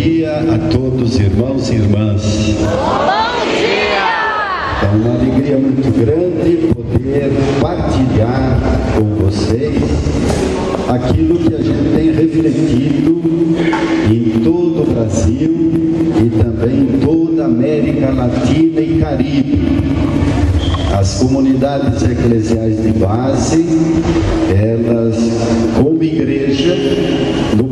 dia a todos, irmãos e irmãs. Bom dia! É uma alegria muito grande poder partilhar com vocês aquilo que a gente tem refletido em todo o Brasil e também em toda a América Latina e Caribe. As comunidades eclesiais de base, elas, como igreja, no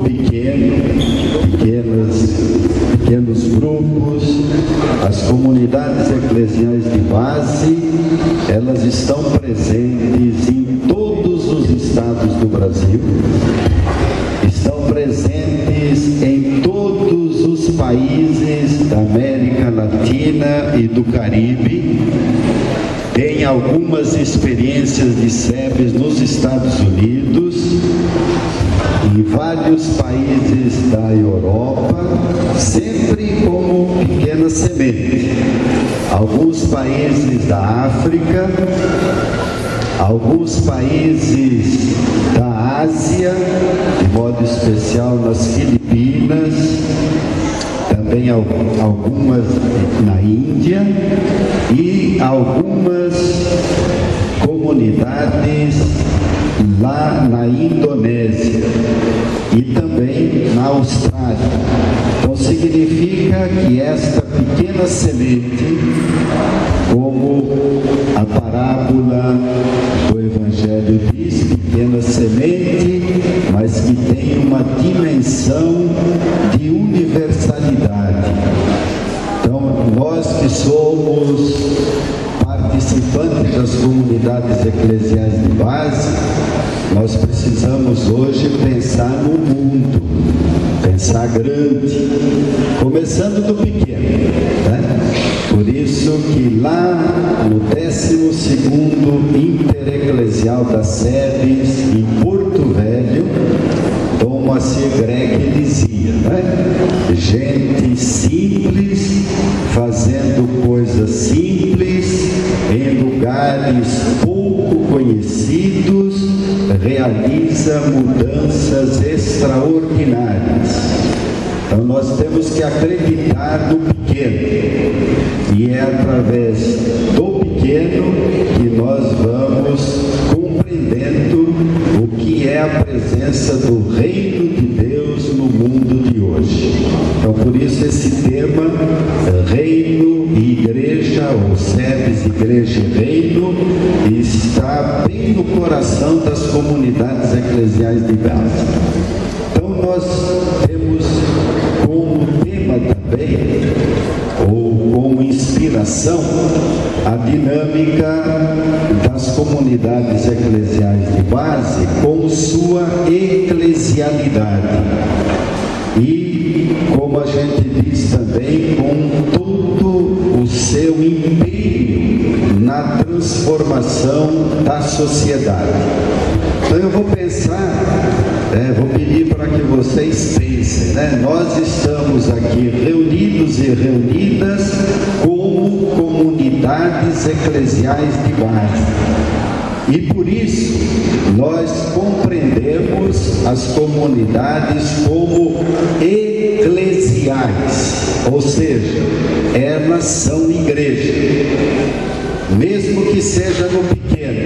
pequenos grupos, as comunidades eclesiais de base, elas estão presentes em todos os estados do Brasil, estão presentes em todos os países da América Latina e do Caribe. Tem algumas experiências de SEBs nos Estados Unidos, em vários países da Europa, sempre como pequena semente. Alguns países da África, alguns países da Ásia, de modo especial nas Filipinas, também algumas na Índia e algumas comunidades lá na Indonésia e também na Austrália. Então significa que esta pequena semente, como a parábola do Evangelho diz, pequena semente, mas que tem uma dimensão de universalidade. Então, nós que somos participantes das comunidades eclesiais de base, nós precisamos hoje pensar no mundo, pensar grande, começando do pequeno, né? Por isso que lá no 12º Intereclesial das SEBs, em Porto Velho, Dom Moacir Greg dizia, né? Gente simples, fazendo coisas simples, em lugares pouco conhecidos, realiza mudanças extraordinárias. Então nós temos que acreditar no pequeno, e é através do pequeno que nós vamos compreendendo o que é a presença do Reino de Deus no mundo de hoje. Então por isso esse tema, Reino e Igreja, ou SEBs, Igreja e Reino, está bem no coração das comunidades eclesiais de base. Então nós temos como tema também, ou como inspiração, a dinâmica das comunidades eclesiais de base com sua eclesialidade. E, como a gente diz também, com todo o seu empenho na transformação da sociedade. Então eu vou pensar, vou pedir para que vocês pensem, né? Nós estamos aqui reunidos e reunidas como comunidades eclesiais de base. E por isso nós compreendemos as comunidades como eclesiais, ou seja, elas são igreja, mesmo que seja no pequeno,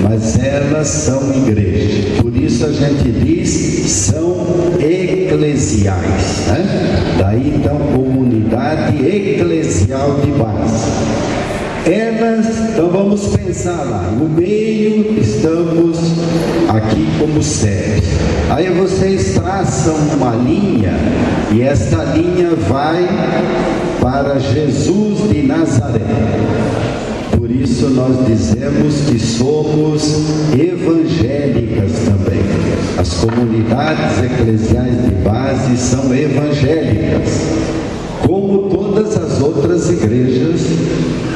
mas elas são igreja. Por isso a gente diz, são eclesiais, né? Daí então, comunidade eclesial de base. Elas, então vamos pensar lá, no meio estamos aqui como SEBs. Aí vocês traçam uma linha, e esta linha vai para Jesus de Nazaré. Por isso nós dizemos que somos evangélicas também. As comunidades eclesiais de base são evangélicas, como todas as outras igrejas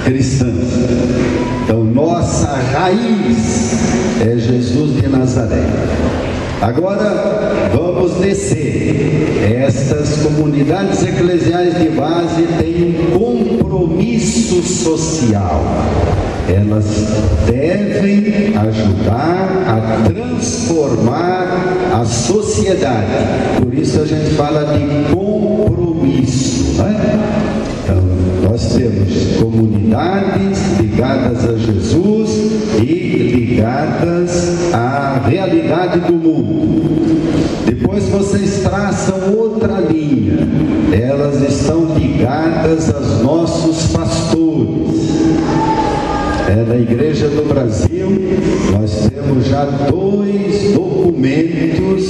cristãs. Então nossa raiz é Jesus de Nazaré. Agora vamos descer. Estas comunidades eclesiais de base têm um compromisso social. elas devem ajudar a transformar a sociedade. Por isso a gente fala de compromisso, né? Então, nós temos comunidades ligadas a Jesus e ligadas à realidade do mundo. Depois vocês traçam outra linha. Elas estão ligadas aos nossos pastores. Na Igreja do Brasil, nós temos já 2 documentos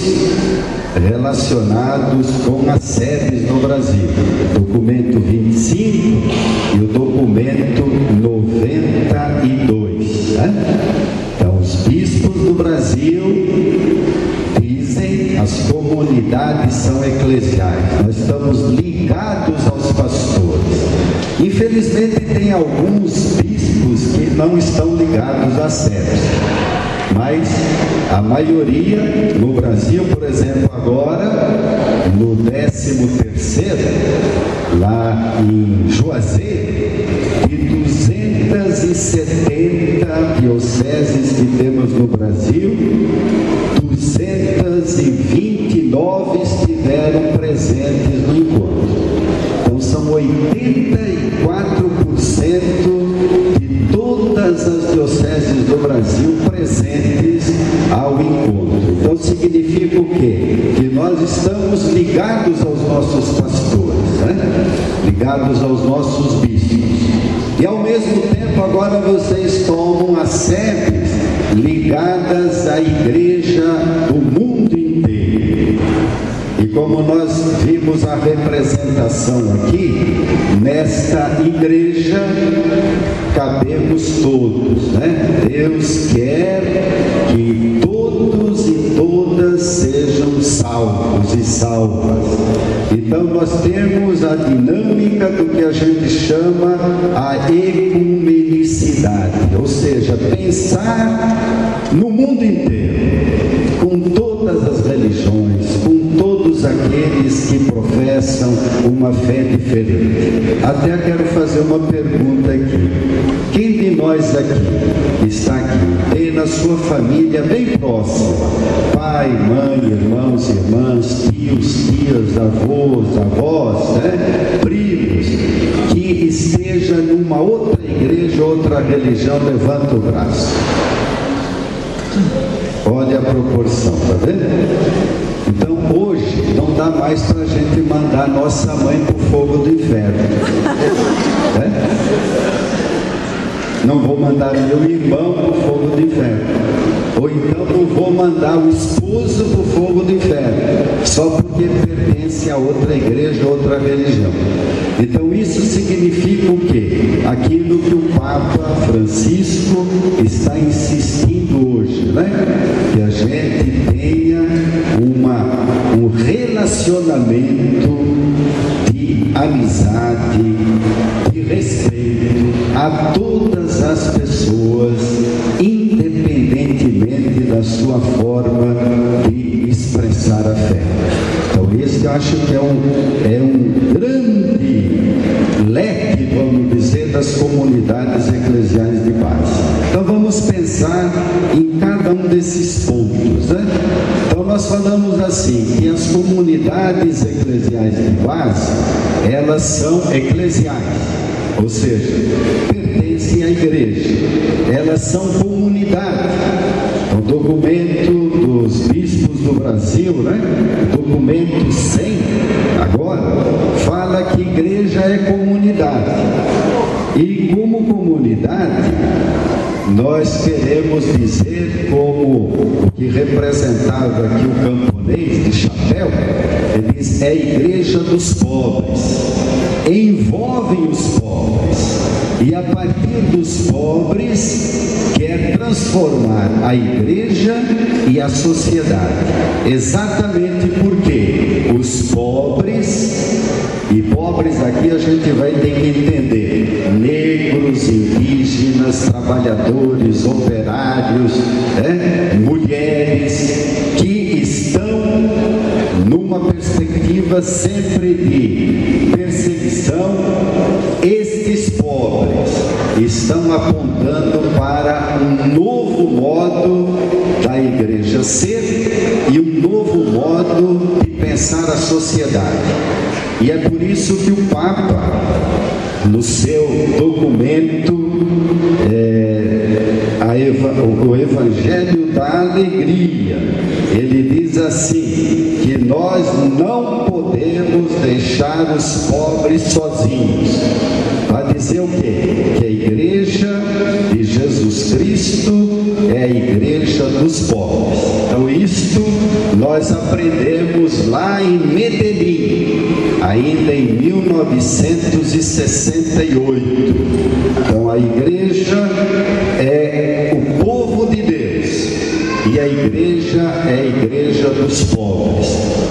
relacionados com as sedes no Brasil. O documento 25 e o documento 92. Né? Então, os bispos do Brasil dizem as comunidades são eclesiais. Nós estamos ligados aos pastores. Infelizmente, tem alguns bispos que não estão ligados às sedes. Mas a maioria no Brasil, por exemplo, agora, no 13º, lá em Juazeiro, de 270 dioceses que temos no Brasil, 229 estiveram presentes no encontro. Então são 84% de todas as dioceses do Brasil presentes ao encontro. Então significa o quê? Que nós estamos ligados aos nossos pastores, né? Ligados aos nossos bispos. E ao mesmo tempo agora vocês tomam as sedes ligadas à igreja do mundo inteiro. E como nós vimos a representação aqui, nesta igreja cabemos todos, né? Deus quer que todos e todas sejam salvos e salvas. Então nós temos a dinâmica do que a gente chama a ecumenicidade, ou seja, pensar no mundo inteiro, com todas as religiões, com todos aqueles que professam uma fé diferente. Até quero fazer uma pergunta aqui. Quem de nós aqui está aqui, tem na sua família bem próxima, pai, mãe, irmãos, irmãs, tios, tias, avós, avós, né? Primos, que esteja numa outra igreja, outra religião? Levanta o braço. Olha a proporção, tá vendo? Então hoje não dá mais para a gente mandar nossa mãe para o fogo do inferno, né? Não vou mandar meu irmão para o fogo do inferno, ou então não vou mandar o esposo para o fogo do inferno, só porque pertence a outra igreja, outra religião. Então isso significa o quê? Aquilo que o Papa Francisco está insistindo hoje, né? Que a gente tenha um relacionamento de amizade, de respeito a todas as pessoas, independentemente da sua forma de expressar a fé. Então esse eu acho que é um grande leque, vamos dizer, das comunidades eclesiais de base. Então vamos pensar em cada um desses pontos, né? Então nós falamos assim, que as comunidades eclesiais de base, elas são eclesiais, ou seja, pertencem à igreja, elas são comunidade. O documento dos bispos do Brasil, né? Documento 100, agora, fala que igreja é comunidade. E como comunidade, nós queremos dizer, como o que representava aqui o camponês de chapéu, ele diz, é a igreja dos pobres, envolvem os pobres, e a partir dos pobres quer transformar a igreja e a sociedade. Exatamente porque os pobres, e pobres aqui a gente vai ter que entender, negros, indígenas, trabalhadores, operários, mulheres, que estão numa perspectiva sempre de perseguição. Estes pobres estão apontando para um novo modo da igreja ser e um novo modo de pensar a sociedade. E é por isso que o Papa, no seu documento, o Evangelho da Alegria, ele diz assim, que nós não podemos deixar os pobres sozinhos. Vai dizer o quê? Que a igreja de Jesus Cristo é a igreja dos pobres. Então isto nós aprendemos lá em Medellín, ainda em 1968. Então a igreja é o povo de Deus e a igreja é a igreja dos pobres.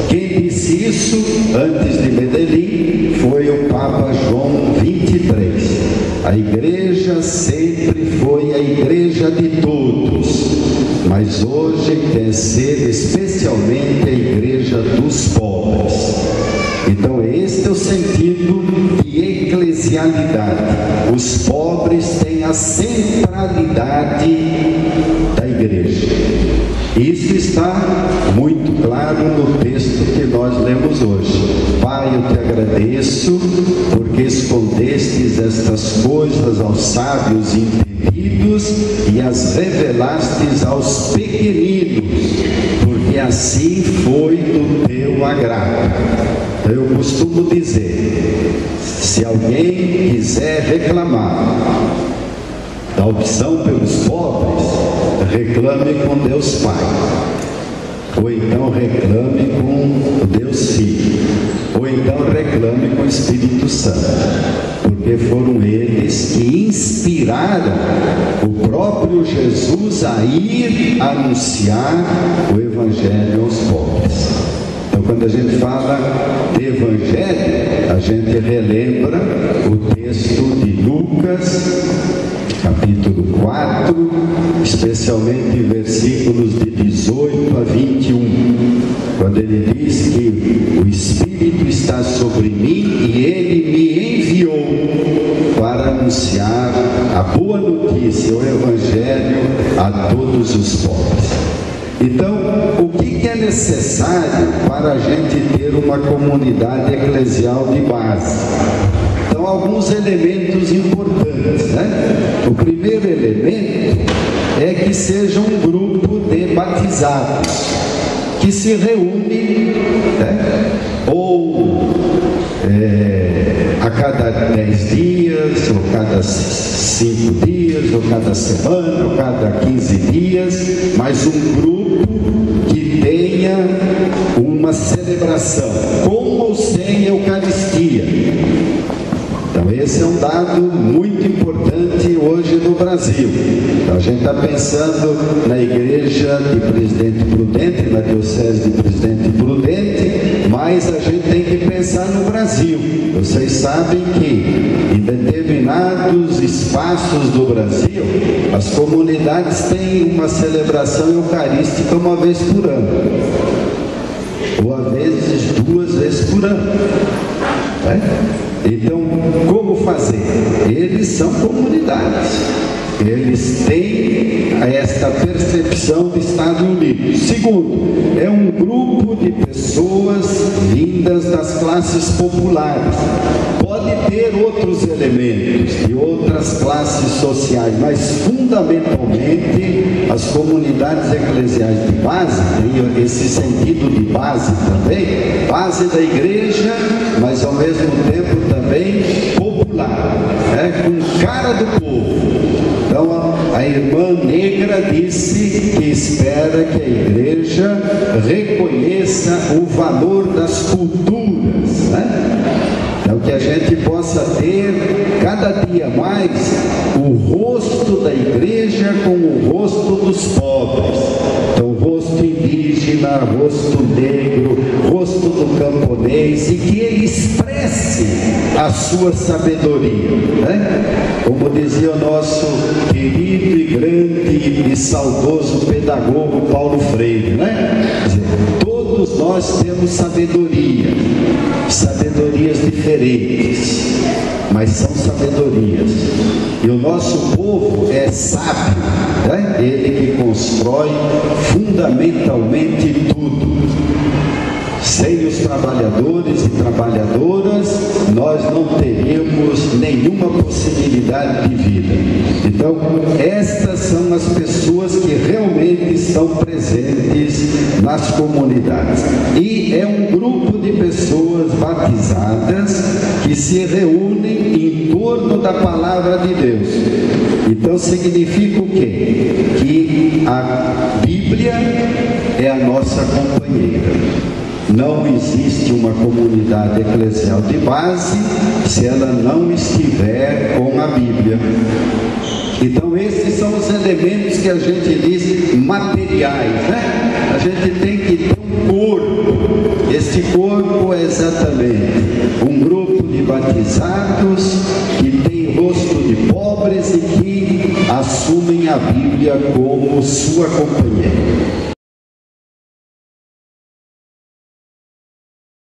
Quem disse isso antes de Medellín foi o Papa João 23. A igreja sempre foi a igreja de todos, mas hoje quer ser especialmente a igreja dos pobres. Então este é o sentido de eclesialidade. Os pobres têm a centralidade da igreja. Isso está muito claro no texto que nós lemos hoje. Pai, eu te agradeço porque escondestes estas coisas aos sábios e entendidos e as revelastes aos pequeninos, porque assim foi do teu agrado. Eu costumo dizer, se alguém quiser reclamar da opção pelos pobres, reclame com Deus Pai, ou então reclame com Deus Filho, ou então reclame com o Espírito Santo, porque foram eles que inspiraram o próprio Jesus a ir anunciar o Evangelho aos pobres. Então, quando a gente fala de Evangelho, a gente relembra o texto de Lucas, capítulo 4, especialmente versículos de 18 a 21, quando ele diz que o Espírito está sobre mim e ele me enviou para anunciar a boa notícia, o Evangelho a todos os pobres. Então, o que é necessário para a gente ter uma comunidade eclesial de base? Então, alguns elementos importantes, né? O primeiro elemento é que seja um grupo de batizados que se reúne, né? Ou a cada 10 dias, ou cada 5 dias, ou cada semana, ou cada 15 dias, mas um grupo que tenha uma celebração, com ou sem Eucaristia. Então esse é um dado muito importante hoje no Brasil. Então a gente está pensando na igreja de Presidente Prudente, na diocese de Presidente Prudente, mas a gente tem que pensar no Brasil. Vocês sabem que em determinados espaços do Brasil, as comunidades têm uma celebração eucarística uma vez por ano, ou às vezes 2 vezes por ano. Então, como fazer? Eles são comunidades, eles têm esta percepção de estar unidos. Segundo, é um grupo de pessoas vindas das classes populares. Pode ter outros elementos de outras classes sociais, mas fundamentalmente as comunidades eclesiais de base têm esse sentido de base também, base da igreja, mas ao mesmo tempo também popular, com cara do povo. Então a irmã Negra disse que espera que a igreja reconheça o valor das culturas, Então que a gente possa ter cada dia mais o rosto da igreja com o rosto dos pobres. Então rosto indígena, rosto negro, rosto do camponês, e que ele expresse a sua sabedoria, Como dizia o nosso querido e grande e saudoso pedagogo Paulo Freire, Quer dizer, todos nós temos sabedoria, sabedorias diferentes, mas são sabedorias. E o nosso povo é sábio, né? Ele que constrói fundamentalmente tudo. Sem os trabalhadores e trabalhadoras, nós não teríamos nenhuma possibilidade de vida. Então, estas são as pessoas que realmente estão presentes nas comunidades. E é um grupo de pessoas batizadas que se reúnem em torno da palavra de Deus. Então, significa o quê? Que a Bíblia é a nossa companheira. Não existe uma comunidade eclesial de base se ela não estiver com a Bíblia. Então esses são os elementos que a gente diz materiais, né? A gente tem que ter um corpo. Este corpo é exatamente um grupo de batizados que tem rosto de pobres e que assumem a Bíblia como sua companheira.